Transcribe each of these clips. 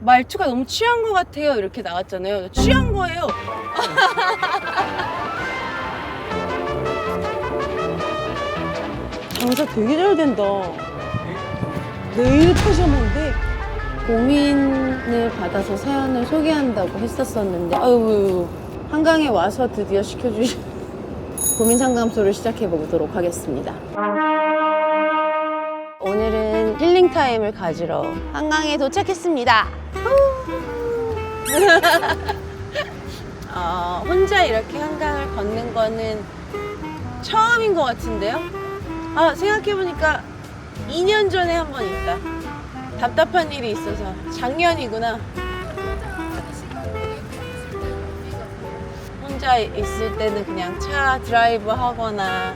말투가 너무 취한 것 같아요 이렇게 나왔잖아요. 취한 거예요. 장사 되게 잘 된다. 네일 파자마인데 고민을 받아서 사연을 소개한다고 했었었는데 아유 한강에 와서 드디어 시켜주신 고민 상담소를 시작해 보도록 하겠습니다. 오늘은 힐링 타임을 가지러 한강에 도착했습니다. 혼자 이렇게 한강을 걷는 거는 처음인 것 같은데요. 생각해보니까 2년 전에 한 번 있다. 답답한 일이 있어서. 작년이구나. 혼자 있을 때는 그냥 차 드라이브 하거나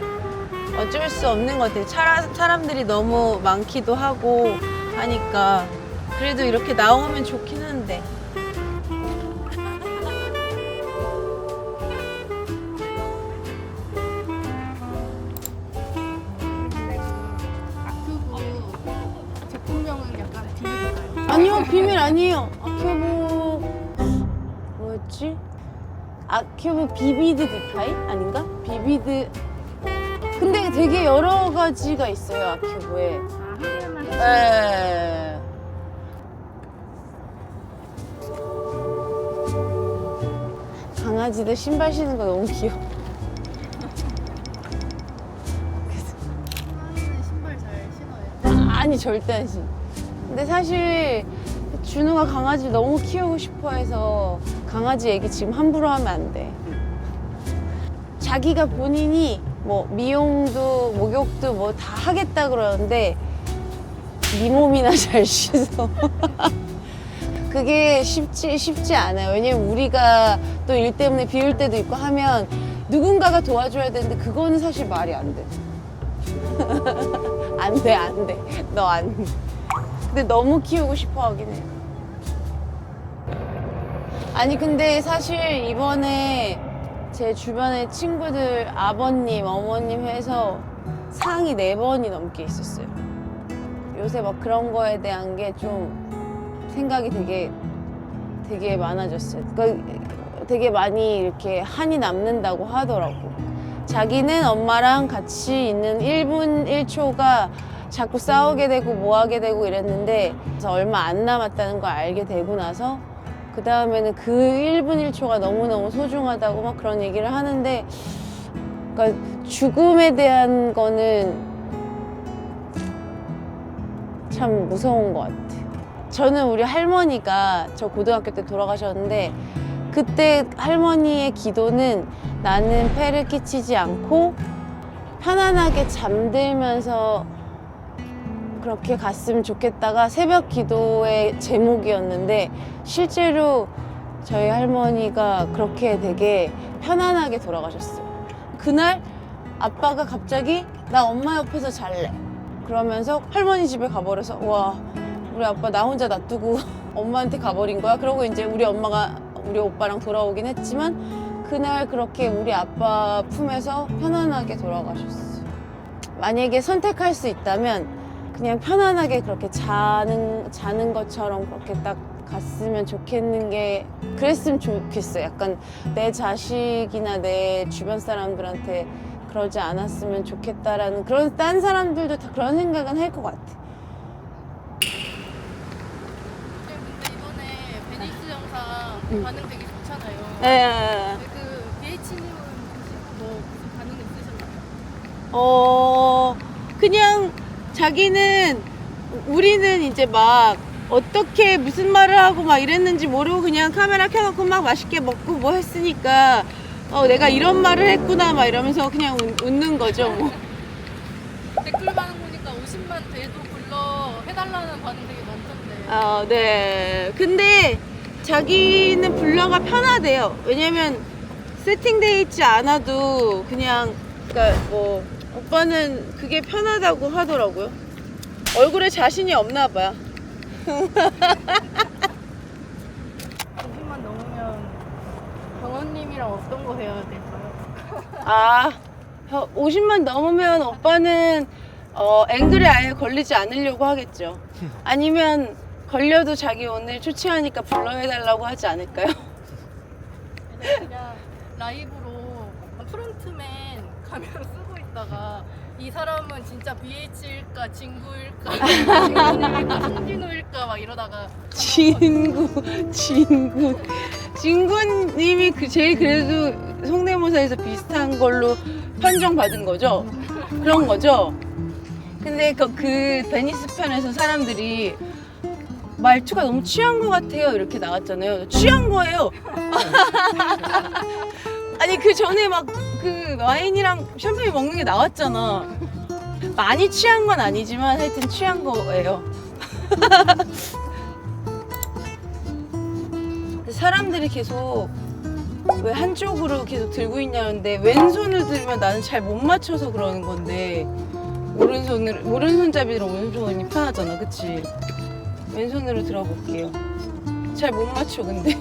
어쩔 수 없는 것 같아요. 사람들이 너무 많기도 하고 하니까. 그래도 이렇게 나오면 좋긴 한데. 제품명은 약간 비밀인가요? 아니요, 비밀 아니에요. 아큐브 뭐였지? 아큐브 비비드 디파이 아닌가? 비비드. 근데 되게 여러 가지가 있어요, 아큐브에. 하나만 에. 강아지들 신발 신는 거 너무 귀여워. 하이는 신발 잘 신어요? 아니 절대 안 신어. 근데 사실 준우가 강아지 너무 키우고 싶어 해서 강아지 얘기 지금 함부로 하면 안 돼. 자기가 본인이 뭐 미용도 목욕도 뭐 다 하겠다 그러는데 네 몸이나 잘 씻어. 그게 쉽지 않아요. 왜냐면 우리가 또 일 때문에 비울 때도 있고 하면 누군가가 도와줘야 되는데 그거는 사실 말이 안 돼. 안 돼. 너 안 돼. 근데 너무 키우고 싶어 하긴 해. 아니 근데 사실 이번에 제 주변에 친구들 아버님, 어머님 해서 상이 4번이 넘게 있었어요. 요새 막 그런 거에 대한 게 좀 생각이 되게 많아졌어요. 그러니까 되게 많이 이렇게 한이 남는다고 하더라고. 자기는 엄마랑 같이 있는 1분 1초가 자꾸 싸우게 되고 뭐 하게 되고 이랬는데 그래서 얼마 안 남았다는 걸 알게 되고 나서 그 다음에는 그 1분 1초가 너무너무 소중하다고 막 그런 얘기를 하는데 그러니까 죽음에 대한 거는 참 무서운 것 같아요. 저는 우리 할머니가 저 고등학교 때 돌아가셨는데 그때 할머니의 기도는 나는 폐를 끼치지 않고 편안하게 잠들면서 그렇게 갔으면 좋겠다가 새벽 기도의 제목이었는데 실제로 저희 할머니가 그렇게 되게 편안하게 돌아가셨어요. 그날 아빠가 갑자기 나 엄마 옆에서 잘래 그러면서 할머니 집에 가버려서 와 우리 아빠 나 혼자 놔두고 엄마한테 가버린 거야. 그러고 이제 우리 엄마가 우리 오빠랑 돌아오긴 했지만 그날 그렇게 우리 아빠 품에서 편안하게 돌아가셨어요. 만약에 선택할 수 있다면 그냥 편안하게 그렇게 자는 것처럼 그렇게 딱 갔으면 좋겠는 게 그랬으면 좋겠어요. 약간 내 자식이나 내 주변 사람들한테 그러지 않았으면 좋겠다라는 그런 딴 사람들도 다 그런 생각은 할 것 같아. 근데 이번에 베니스 영상 반응 되게 좋잖아요. 예. 근데 그 BH님은 뭐 무슨 반응 있으셨나요? 그냥 자기는 우리는 이제 막 어떻게 무슨 말을 하고 막 이랬는지 모르고 그냥 카메라 켜놓고 막 맛있게 먹고 뭐 했으니까 내가 이런 말을 했구나 막 이러면서 그냥 웃는 거죠 뭐. 댓글 반응 보니까 50만 돼도 불러 해달라는 반응 되게 많던데. 네. 근데 자기는 불러가 편하대요. 왜냐면 세팅돼 있지 않아도 그냥 그러니까 뭐 오빠는 그게 편하다고 하더라고요. 얼굴에 자신이 없나 봐요. 50만 넘으면 병원님이랑 어떤 거 해야 될까요? 50만 넘으면 오빠는 앵글에 아예 걸리지 않으려고 하겠죠. 아니면 걸려도 자기 오늘 초췌하니까 불러해달라고 하지 않을까요? 그냥 라이브로 프론트맨 가면 쓰고 있다가 이 사람은 진짜 BH일까 진구일까 진구일까 송진우일까 막 이러다가 진구님이 제일 그래도 성대모사에서 비슷한 걸로 판정받은 거죠? 그런 거죠? 근데 그 베니스 편에서 사람들이 말투가 너무 취한 것 같아요 이렇게 나왔잖아요. 취한 거예요. 아니 그 전에 막 그 와인이랑 샴페인 먹는 게 나왔잖아. 많이 취한 건 아니지만 하여튼 취한 거예요. 사람들이 계속 왜 한쪽으로 계속 들고 있냐는데 왼손을 들면 나는 잘 못 맞춰서 그러는 건데 오른손잡이랑 오른손이 편하잖아, 그치? 왼손으로 들어볼게요. 잘 못 맞춰 근데.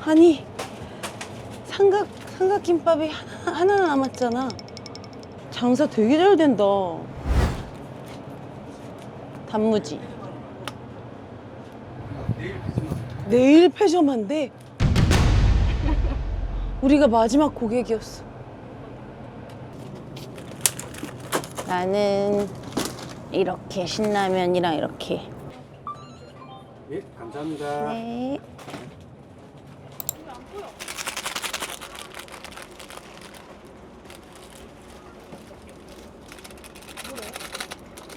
아니 삼각김밥이 하나 남았잖아. 장사 되게 잘 된다. 단무지. 내일 폐점한대. 우리가 마지막 고객이었어. 나는 이렇게 신라면이랑 이렇게. 예, 감사합니다. 네.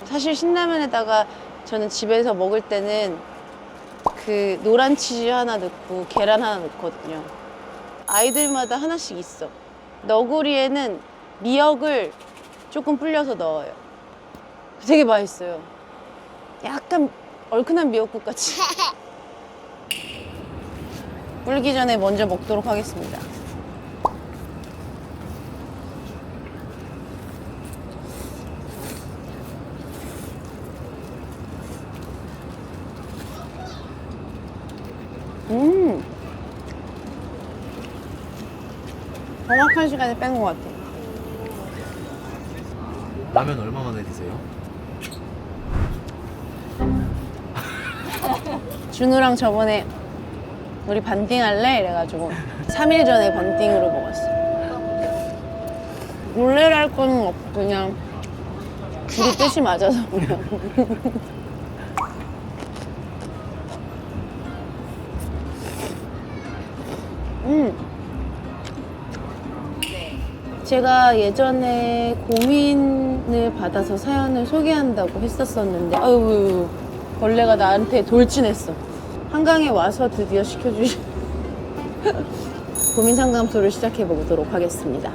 사실 신라면에다가 저는 집에서 먹을 때는 그 노란 치즈 하나 넣고 계란 하나 넣거든요. 아이들마다 하나씩 있어. 너구리에는 미역을 조금 불려서 넣어요. 되게 맛있어요. 약간 얼큰한 미역국 같이. 불기 전에 먼저 먹도록 하겠습니다. 정확한 시간에 뺀 것 같아. 라면 얼마 만에 드세요? 준우랑 저번에 우리 반띵할래? 이래가지고 3일 전에 반띵으로 먹었어. 몰래를 할 거는 없고 그냥 둘이 뜻이 맞아서 그냥. 제가 예전에 고민을 받아서 사연을 소개한다고 했었었는데 아유 벌레가 나한테 돌진했어. 한강에 와서 드디어 시켜주신 고민 상담소를 시작해 보도록 하겠습니다.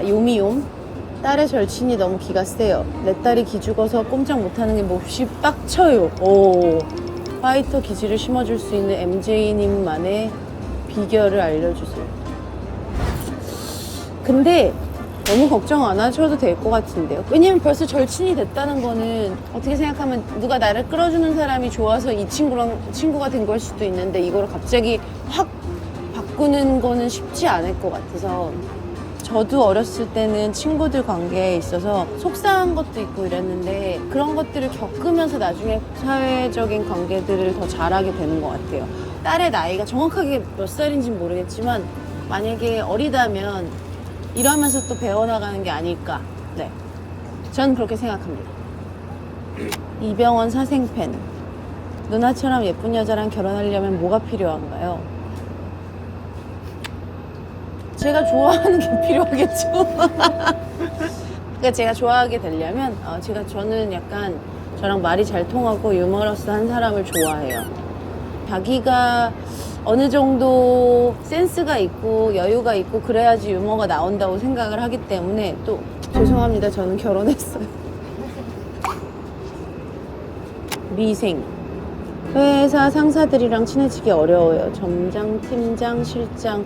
요미욤. 딸의 절친이 너무 기가 세요. 내 딸이 기죽어서 꼼짝 못하는 게 몹시 빡쳐요. 오. 파이터 기질을 심어줄 수 있는 MJ님만의 비결을 알려주세요. 근데 너무 걱정 안 하셔도 될 것 같은데요. 왜냐면 벌써 절친이 됐다는 거는 어떻게 생각하면 누가 나를 끌어주는 사람이 좋아서 이 친구랑 친구가 된 걸 수도 있는데 이걸 갑자기 확 바꾸는 거는 쉽지 않을 것 같아서 저도 어렸을 때는 친구들 관계에 있어서 속상한 것도 있고 이랬는데 그런 것들을 겪으면서 나중에 사회적인 관계들을 더 잘하게 되는 것 같아요. 딸의 나이가 정확하게 몇 살인지는 모르겠지만 만약에 어리다면 이러면서 또 배워나가는 게 아닐까. 네, 전 그렇게 생각합니다. 이병헌 사생팬. 누나처럼 예쁜 여자랑 결혼하려면 뭐가 필요한가요? 제가 좋아하는 게 필요하겠죠. 그러니까 제가 좋아하게 되려면 저는 약간 저랑 말이 잘 통하고 유머러스한 사람을 좋아해요. 자기가 어느 정도 센스가 있고 여유가 있고 그래야지 유머가 나온다고 생각을 하기 때문에 또 죄송합니다. 저는 결혼했어요. 미생. 회사 상사들이랑 친해지기 어려워요. 점장, 팀장, 실장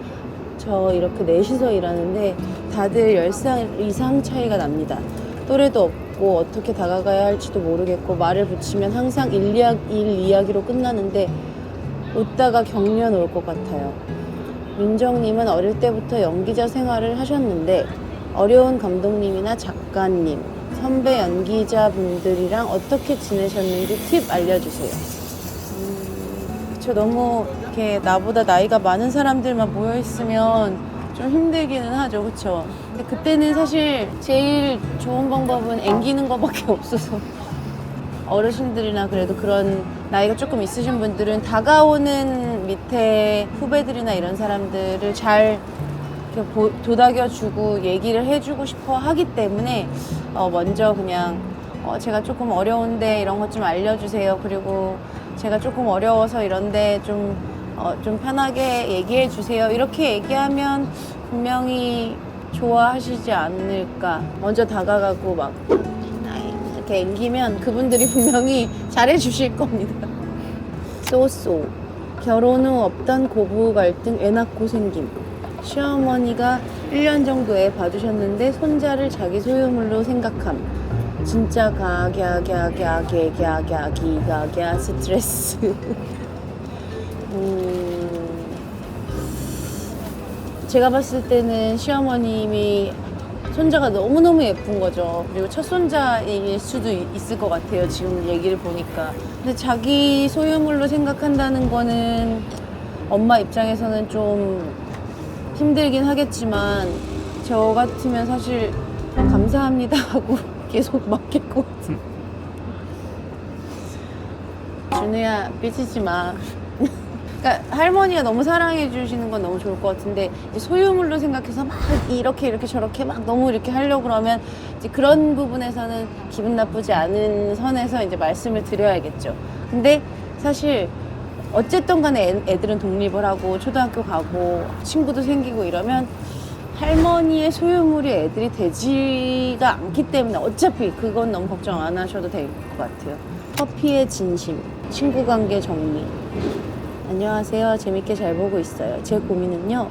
저 이렇게 넷이서 일하는데 다들 10살 이상 차이가 납니다. 또래도 모르겠고 어떻게 다가가야 할지도 모르겠고 말을 붙이면 항상 일 이야기로 끝나는데 웃다가 경련 올 것 같아요. 윤정님은 어릴 때부터 연기자 생활을 하셨는데 어려운 감독님이나 작가님, 선배 연기자분들이랑 어떻게 지내셨는지 팁 알려주세요. 그쵸, 너무 이렇게 나보다 나이가 많은 사람들만 모여있으면 좀 힘들기는 하죠, 그쵸? 근데 그때는 사실 제일 좋은 방법은 앵기는 거밖에 없어서 어르신들이나 그래도 그런 나이가 조금 있으신 분들은 다가오는 밑에 후배들이나 이런 사람들을 잘 이렇게 도닥여주고 얘기를 해주고 싶어 하기 때문에 먼저 그냥 제가 조금 어려운데 이런 것 좀 알려주세요. 그리고 제가 조금 어려워서 이런데 좀 편하게 얘기해 주세요. 이렇게 얘기하면 분명히 좋아하시지 않을까. 먼저 다가가고 막 이렇게 앵기면 그분들이 분명히 잘해 주실 겁니다. 쏘쏘. 결혼 후 없던 고부 갈등 애 낳고 생김. 시어머니가 1년 정도 애 봐주셨는데 손자를 자기 소유물로 생각함. 진짜 가갸갸갸갸갸갸갸 스트레스. 제가 봤을 때는 시어머님이 손자가 너무너무 예쁜 거죠. 그리고 첫 손자일 수도 있을 것 같아요. 지금 얘기를 보니까. 근데 자기 소유물로 생각한다는 거는 엄마 입장에서는 좀 힘들긴 하겠지만 저 같으면 사실 감사합니다 하고 계속 맡길 것 같은. 준우야 삐치지 마. 그러니까 할머니가 너무 사랑해 주시는 건 너무 좋을 것 같은데 이제 소유물로 생각해서 막 이렇게 저렇게 막 너무 이렇게 하려고 그러면 이제 그런 부분에서는 기분 나쁘지 않은 선에서 이제 말씀을 드려야겠죠. 근데 사실 어쨌든 간에 애들은 독립을 하고 초등학교 가고 친구도 생기고 이러면 할머니의 소유물이 애들이 되지가 않기 때문에 어차피 그건 너무 걱정 안 하셔도 될 것 같아요. 커피의 진심, 친구 관계 정리. 안녕하세요. 재밌게 잘 보고 있어요. 제 고민은요.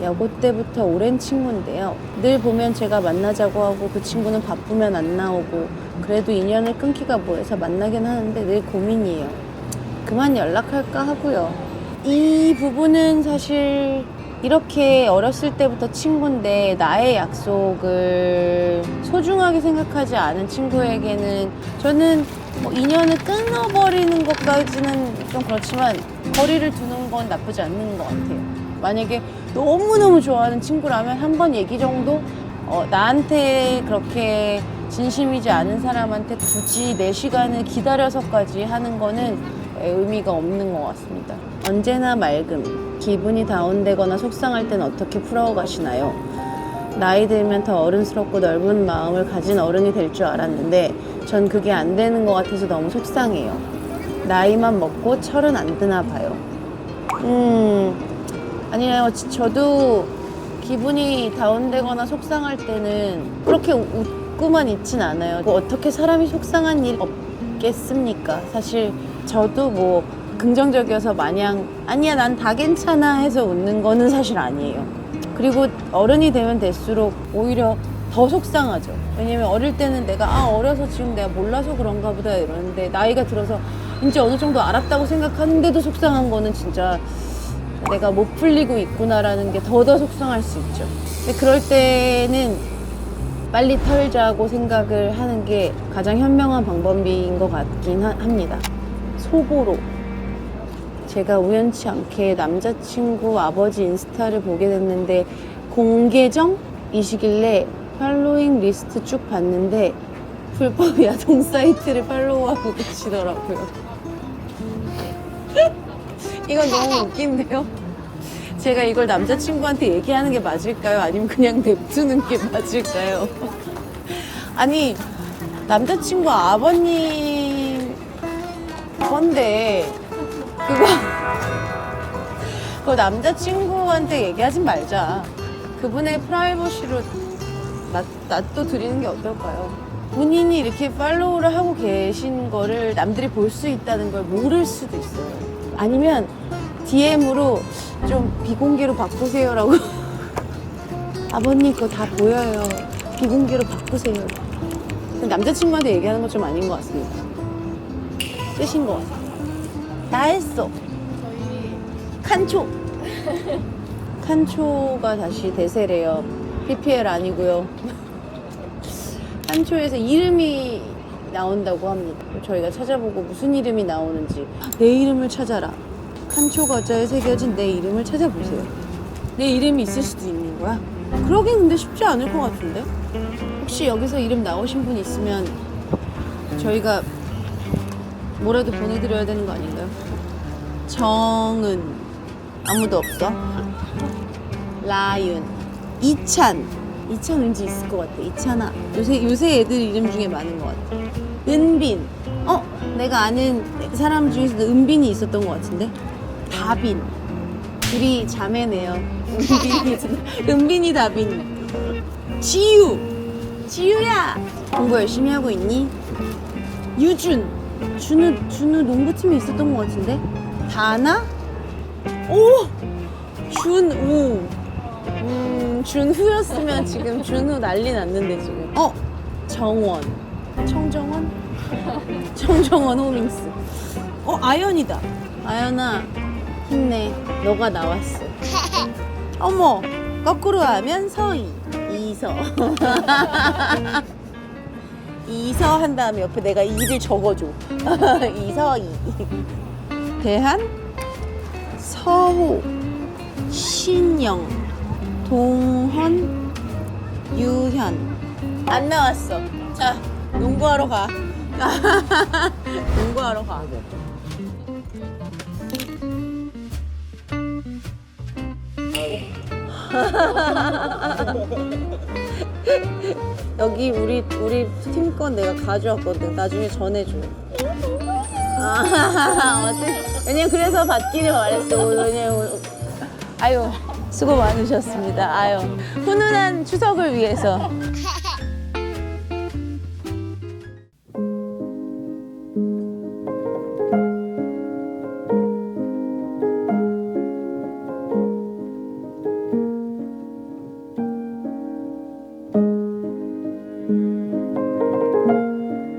여고 때부터 오랜 친구인데요. 늘 보면 제가 만나자고 하고 그 친구는 바쁘면 안 나오고 그래도 인연을 끊기가 뭐해서 만나긴 하는데 늘 고민이에요. 그만 연락할까 하고요. 이 부분은 사실 이렇게 어렸을 때부터 친구인데 나의 약속을 소중하게 생각하지 않은 친구에게는 저는 뭐 인연을 끊어버리는 것까지는 좀 그렇지만 거리를 두는 건 나쁘지 않는 것 같아요. 만약에 너무너무 좋아하는 친구라면 한 번 얘기 정도 나한테 그렇게 진심이지 않은 사람한테 굳이 내 시간을 기다려서까지 하는 거는 의미가 없는 것 같습니다. 언제나 맑음. 기분이 다운되거나 속상할 땐 어떻게 풀어가시나요? 나이 들면 더 어른스럽고 넓은 마음을 가진 어른이 될 줄 알았는데 전 그게 안 되는 것 같아서 너무 속상해요. 나이만 먹고 철은 안 드나 봐요. 아니에요. 저도 기분이 다운되거나 속상할 때는 그렇게 웃고만 있진 않아요. 뭐 어떻게 사람이 속상한 일 없겠습니까? 사실 저도 뭐 긍정적이어서 마냥 아니야 난 다 괜찮아 해서 웃는 거는 사실 아니에요. 그리고 어른이 되면 될수록 오히려 더 속상하죠. 왜냐면 어릴 때는 내가 어려서 지금 내가 몰라서 그런가 보다 이러는데 나이가 들어서 이제 어느 정도 알았다고 생각하는데도 속상한 거는 진짜 내가 못 풀리고 있구나라는 게 더 속상할 수 있죠. 근데 그럴 때는 빨리 털자고 생각을 하는 게 가장 현명한 방법인 것 같긴 합니다. 속으로 제가 우연치 않게 남자친구 아버지 인스타를 보게 됐는데 공계정이시길래 팔로잉 리스트 쭉 봤는데 불법 야동 사이트를 팔로우하고 계시더라고요. 이건 너무 웃긴데요? 제가 이걸 남자친구한테 얘기하는 게 맞을까요? 아니면 그냥 냅두는 게 맞을까요? 아니 남자친구 아버님 건데 그거 남자친구한테 얘기하지 말자. 그분의 프라이버시로 놔둬드리는 게 어떨까요? 본인이 이렇게 팔로우를 하고 계신 거를 남들이 볼 수 있다는 걸 모를 수도 있어요. 아니면 DM으로 좀 비공개로 바꾸세요라고 아버님 거 다 보여요. 비공개로 바꾸세요. 남자친구한테 얘기하는 건 좀 아닌 것 같습니다. 끝인 것 같아. 다 했어. 저희 칸초. 칸초가 다시 대세래요. PPL 아니고요. 칸초에서 이름이 나온다고 합니다. 저희가 찾아보고 무슨 이름이 나오는지 내 이름을 찾아라. 칸초 과자에 새겨진 내 이름을 찾아보세요. 내 이름이 있을 수도 있는 거야? 그러긴 근데 쉽지 않을 것 같은데? 혹시 여기서 이름 나오신 분 있으면 저희가 뭐라도 보내드려야 되는 거 아닌가요? 정은 아무도 없어. 라윤, 이찬 왠지 있을 것 같아. 이찬아. 요새 애들 이름 중에 많은 것 같아. 은빈. 내가 아는 사람 중에서도 은빈이 있었던 것 같은데. 다빈. 둘이 자매네요. 은빈이 다빈. 지유야. 공부 열심히 하고 있니? 유준. 준우 농구팀에 있었던 것 같은데. 다나? 오! 준우. 준후였으면 지금 준후 난리 났는데 지금. 정원. 청정원? 청정원 호밍스. 아연이다. 아연아, 힘내. 너가 나왔어. 어머, 거꾸로 하면 서희. 이서. 이서 한 다음에 옆에 내가 이를 적어줘. 이서이. 대한, 서호, 신영, 동헌, 유현. 안 나왔어. 자, 농구하러 가. 농구하러 가. 여기 우리 팀 건 내가 가져왔거든. 나중에 전해줘. 왜냐면 그래서 받기를 말했어. 왜냐면 아유 수고 많으셨습니다. 아유 훈훈한 추석을 위해서.